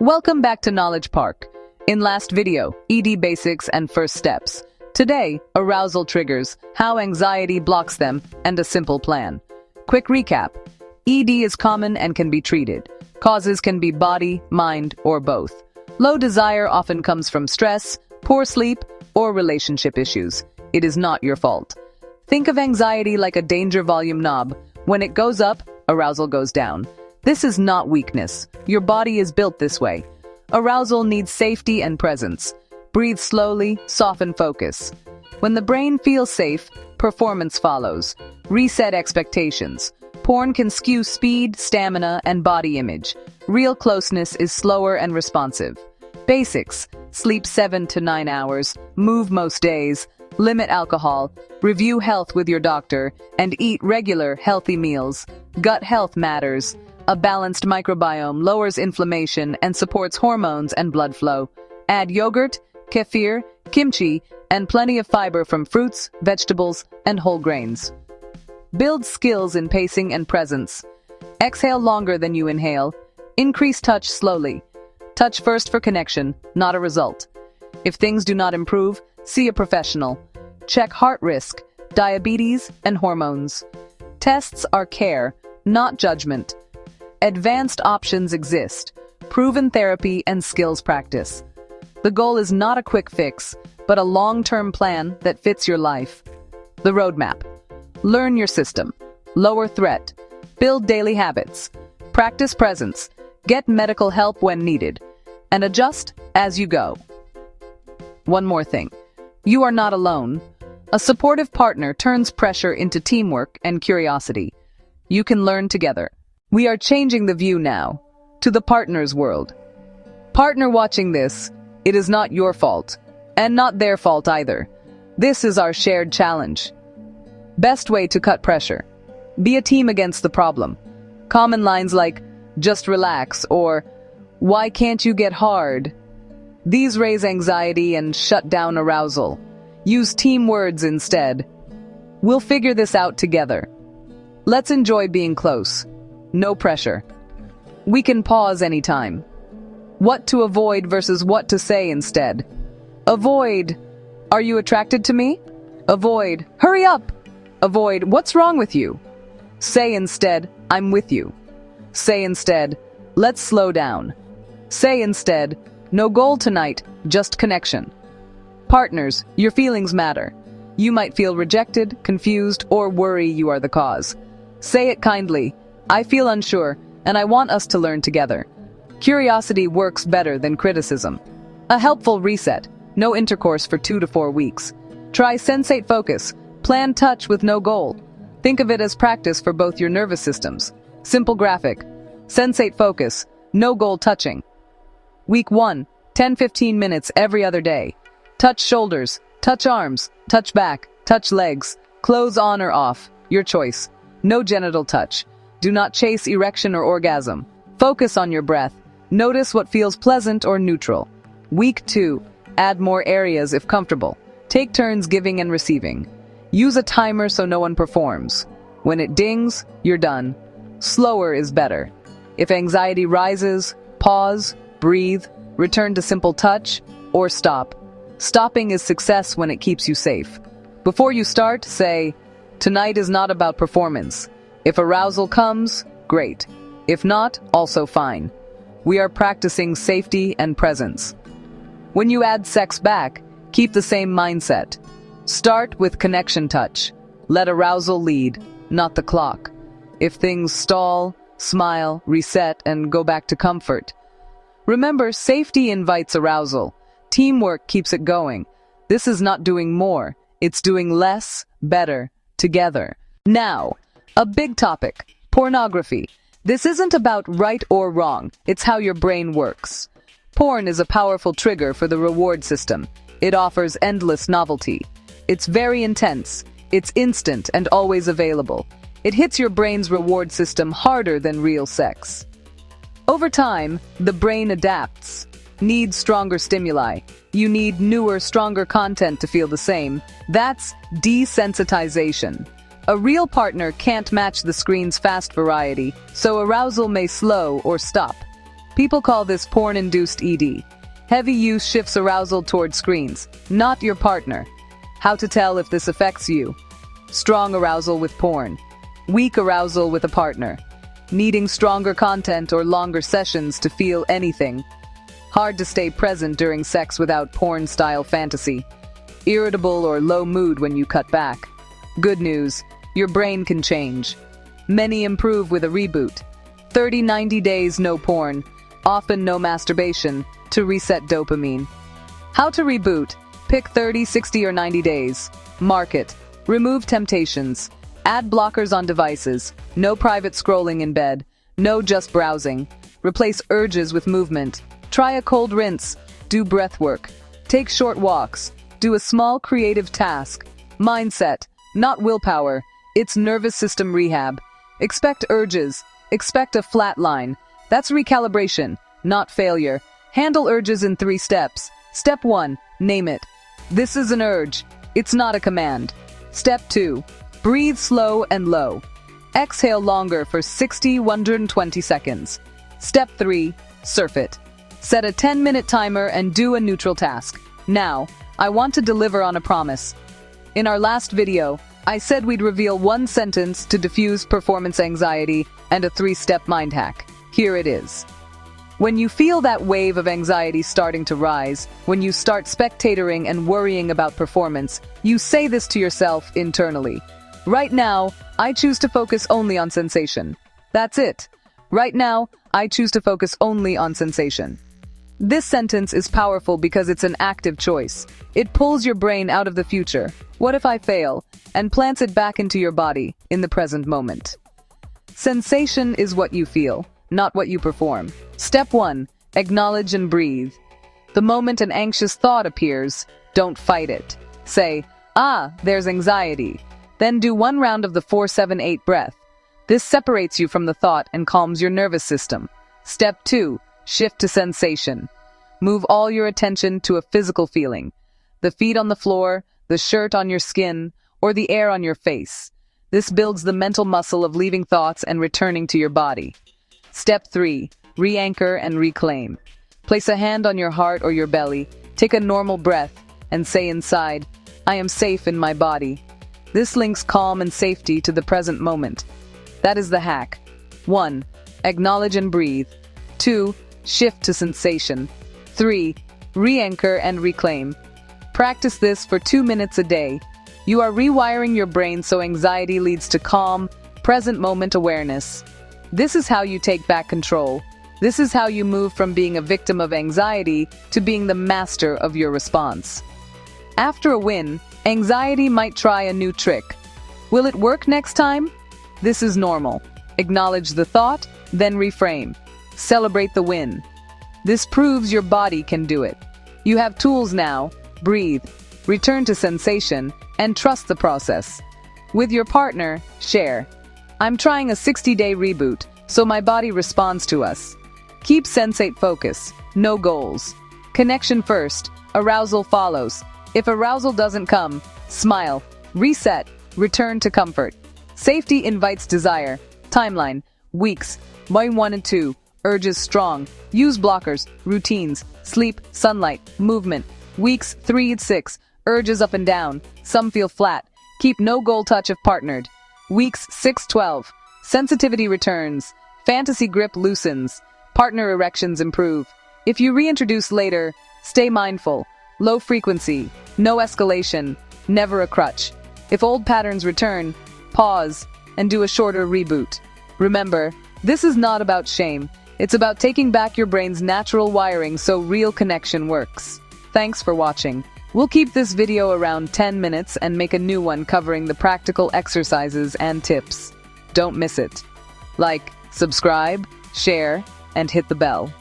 Welcome back to Knowledge Park. In last video, ED basics and first steps. Today, arousal triggers, how anxiety blocks them, and a simple plan. Quick recap. ED is common and can be treated. Causes can be body, mind, or both. Low desire often comes from stress, poor sleep, or relationship issues. It is not your fault. Think of anxiety like a danger volume knob. When it goes up, arousal goes down. This is not weakness. Your body is built this way. Arousal needs safety and presence. Breathe slowly, soften focus. When the brain feels safe, performance follows. Reset expectations. Porn can skew speed, stamina, and body image. Real closeness is slower and responsive. Basics. Sleep 7 to 9 hours, move most days, limit alcohol, review health with your doctor, and eat regular, healthy meals. Gut health matters. A balanced microbiome lowers inflammation and supports hormones and blood flow. Add yogurt, kefir, kimchi, and plenty of fiber from fruits, vegetables, and whole grains. Build skills in pacing and presence. Exhale longer than you inhale. Increase touch slowly. Touch first for connection, not a result. If things do not improve, see a professional. Check heart risk, diabetes, and hormones. Tests are care, not judgment. Advanced options exist, proven therapy and skills practice. The goal is not a quick fix, but a long-term plan that fits your life. The roadmap. Learn your system. Lower threat. Build daily habits. Practice presence. Get medical help when needed. And adjust as you go. One more thing. You are not alone. A supportive partner turns pressure into teamwork and curiosity. You can learn together. We are changing the view now, to the partner's world. Partner watching this, it is not your fault, and not their fault either. This is our shared challenge. Best way to cut pressure. Be a team against the problem. Common lines like, just relax, or, why can't you get hard? These raise anxiety and shut down arousal. Use team words instead. We'll figure this out together. Let's enjoy being close. No pressure. We can pause anytime. What to avoid versus what to say instead. Avoid. Are you attracted to me? Avoid. Hurry up. Avoid. What's wrong with you? Say instead, I'm with you. Say instead, let's slow down. Say instead, no goal tonight, just connection. Partners, your feelings matter. You might feel rejected, confused, or worry you are the cause. Say it kindly. I feel unsure, and I want us to learn together. Curiosity works better than criticism. A helpful reset. No intercourse for 2 to 4 weeks. Try sensate focus. Plan touch with no goal. Think of it as practice for both your nervous systems. Simple graphic. Sensate focus. No goal touching. Week 1. 10-15 minutes every other day. Touch shoulders. Touch arms. Touch back. Touch legs. Clothes on or off. Your choice. No genital touch. Do not chase erection or orgasm. Focus on your breath. Notice what feels pleasant or neutral. Week 2. Add more areas if comfortable. Take turns giving and receiving. Use a timer so no one performs. When it dings, you're done. Slower is better. If anxiety rises, pause, breathe, return to simple touch, or stop. Stopping is success when it keeps you safe. Before you start, say, tonight is not about performance. If arousal comes, great. If not, also fine. We are practicing safety and presence. When you add sex back, keep the same mindset. Start with connection touch. Let arousal lead, not the clock. If things stall, smile, reset, and go back to comfort. Remember, safety invites arousal. Teamwork keeps it going. This is not doing more. It's doing less, better, together. Now, a big topic, pornography. This isn't about right or wrong, it's how your brain works. Porn is a powerful trigger for the reward system. It offers endless novelty. It's very intense, it's instant and always available. It hits your brain's reward system harder than real sex. Over time, the brain adapts. Needs stronger stimuli. You need newer, stronger content to feel the same. That's desensitization. A real partner can't match the screen's fast variety, so arousal may slow or stop. People call this porn-induced ED. Heavy use shifts arousal toward screens, not your partner. How to tell if this affects you. Strong arousal with porn. Weak arousal with a partner. Needing stronger content or longer sessions to feel anything. Hard to stay present during sex without porn-style fantasy. Irritable or low mood when you cut back. Good news, your brain can change. Many improve with a reboot. 30-90 days no porn, often no masturbation, to reset dopamine. How to reboot. Pick 30, 60, or 90 days. Mark it. Remove temptations. Add blockers on devices. No private scrolling in bed. No just browsing. Replace urges with movement. Try a cold rinse. Do breath work. Take short walks. Do a small creative task. Mindset, not willpower. It's nervous system rehab. Expect urges. Expect a flat line. That's recalibration, not failure. Handle urges in 3 steps. Step 1, name it. This is an urge. It's not a command. Step 2, breathe slow and low. Exhale longer for 60-120 seconds. Step 3, surf it. Set a 10-minute timer and do a neutral task. Now, I want to deliver on a promise. In our last video, I said we'd reveal 1 sentence to diffuse performance anxiety and a 3-step mind hack. Here it is. When you feel that wave of anxiety starting to rise, when you start spectatoring and worrying about performance, you say this to yourself internally. Right now, I choose to focus only on sensation. That's it. Right now, I choose to focus only on sensation. This sentence is powerful because it's an active choice. It pulls your brain out of the future, what if I fail, and plants it back into your body, in the present moment. Sensation is what you feel, not what you perform. Step 1, acknowledge and breathe. The moment an anxious thought appears, don't fight it. Say, there's anxiety. Then do 1 round of the 4-7-8 breath. This separates you from the thought and calms your nervous system. Step 2, shift to sensation. Move all your attention to a physical feeling. The feet on the floor, the shirt on your skin, or the air on your face. This builds the mental muscle of leaving thoughts and returning to your body. Step 3, re-anchor and reclaim. Place a hand on your heart or your belly, take a normal breath, and say inside, I am safe in my body. This links calm and safety to the present moment. That is the hack. 1, acknowledge and breathe. 2, shift to sensation. 3, re-anchor and reclaim. Practice this for 2 minutes a day. You are rewiring your brain so anxiety leads to calm, present moment awareness. This is how you take back control. This is how you move from being a victim of anxiety to being the master of your response. After a win, anxiety might try a new trick. Will it work next time? This is normal. Acknowledge the thought, then reframe. Celebrate the win. This proves your body can do it. You have tools now. Breathe, return to sensation, and trust the process. With your partner, share. I'm trying a 60-day reboot, so my body responds to us. Keep sensate focus, no goals. Connection first, arousal follows. If arousal doesn't come, smile, reset, return to comfort. Safety invites desire. Timeline, weeks, 1 and 2, urges strong. Use blockers, routines, sleep, sunlight, movement. Weeks 3 and 6, urges up and down. Some feel flat. Keep no goal touch if partnered. Weeks 6-12, sensitivity returns. Fantasy grip loosens. Partner erections improve. If you reintroduce later, stay mindful. Low frequency, no escalation, never a crutch. If old patterns return, pause and do a shorter reboot. Remember, this is not about shame. It's about taking back your brain's natural wiring so real connection works. Thanks for watching. We'll keep this video around 10 minutes and make a new one covering the practical exercises and tips. Don't miss it. Like, subscribe, share, and hit the bell.